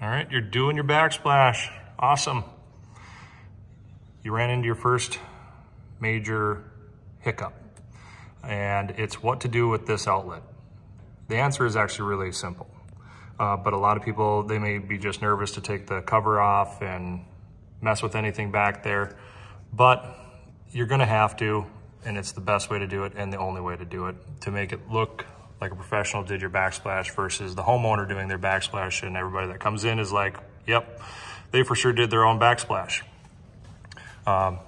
All right, you're doing your backsplash. Awesome. You ran into your first major hiccup, and it's what to do with this outlet. The answer is actually really simple, but a lot of people, they may be just nervous to take the cover off and mess with anything back there, but you're gonna have to, and it's the best way to do it and the only way to do it to make it look like a professional did your backsplash versus the homeowner doing their backsplash, and everybody that comes in is like, yep, they for sure did their own backsplash.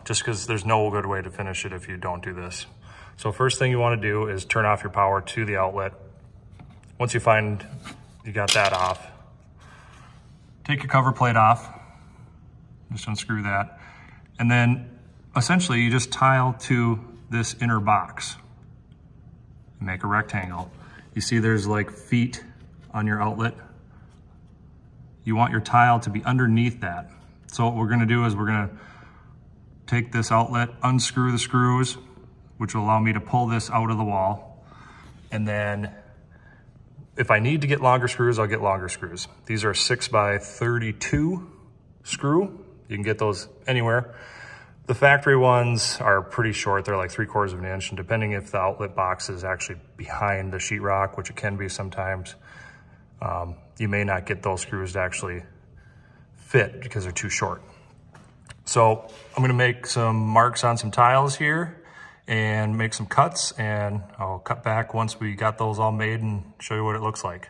Just because there's no good way to finish it if you don't do this. So first thing you want to do is turn off your power to the outlet. Once you find you got that off, take your cover plate off, just unscrew that, and then essentially you just tile to this inner box and make a rectangle. You see there's like feet on your outlet. You want your tile to be underneath that. So what we're gonna do is we're gonna take this outlet, unscrew the screws, which will allow me to pull this out of the wall. And then if I need to get longer screws, I'll get longer screws. These are 6x32 screw. You can get those anywhere. The factory ones are pretty short. They're like 3/4 of an inch, and depending if the outlet box is actually behind the sheetrock, which it can be sometimes, you may not get those screws to actually fit because they're too short. So I'm gonna make some marks on some tiles here and make some cuts, and I'll cut back once we got those all made and show you what it looks like.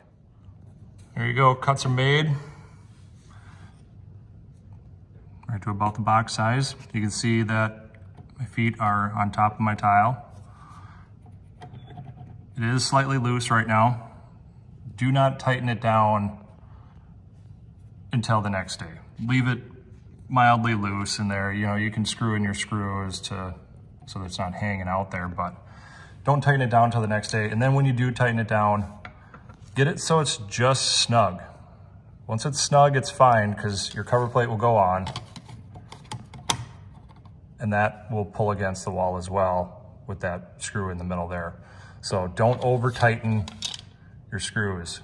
There you go, cuts are made. Right to about the box size. You can see that my feet are on top of my tile. It is slightly loose right now. Do not tighten it down until the next day. Leave it mildly loose in there. You know, you can screw in your screws so that it's not hanging out there, but don't tighten it down until the next day. And then when you do tighten it down, get it so it's just snug. Once it's snug, it's fine because your cover plate will go on, and that will pull against the wall as well with that screw in the middle there. So don't over tighten your screws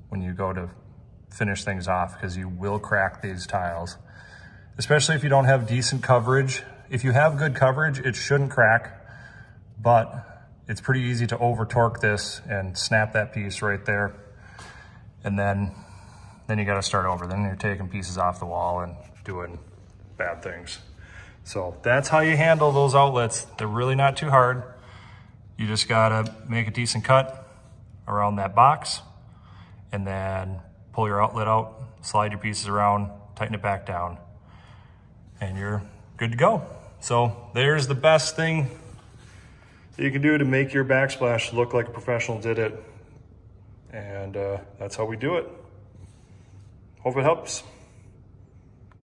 when you go to finish things off, because you will crack these tiles, especially if you don't have decent coverage. If you have good coverage, it shouldn't crack, but it's pretty easy to over torque this and snap that piece right there. And then you got to start over. Then you're taking pieces off the wall and doing bad things. So that's how you handle those outlets. They're really not too hard. You just gotta make a decent cut around that box and then pull your outlet out, slide your pieces around, tighten it back down, and you're good to go. So there's the best thing that you can do to make your backsplash look like a professional did it. And that's how we do it. Hope it helps.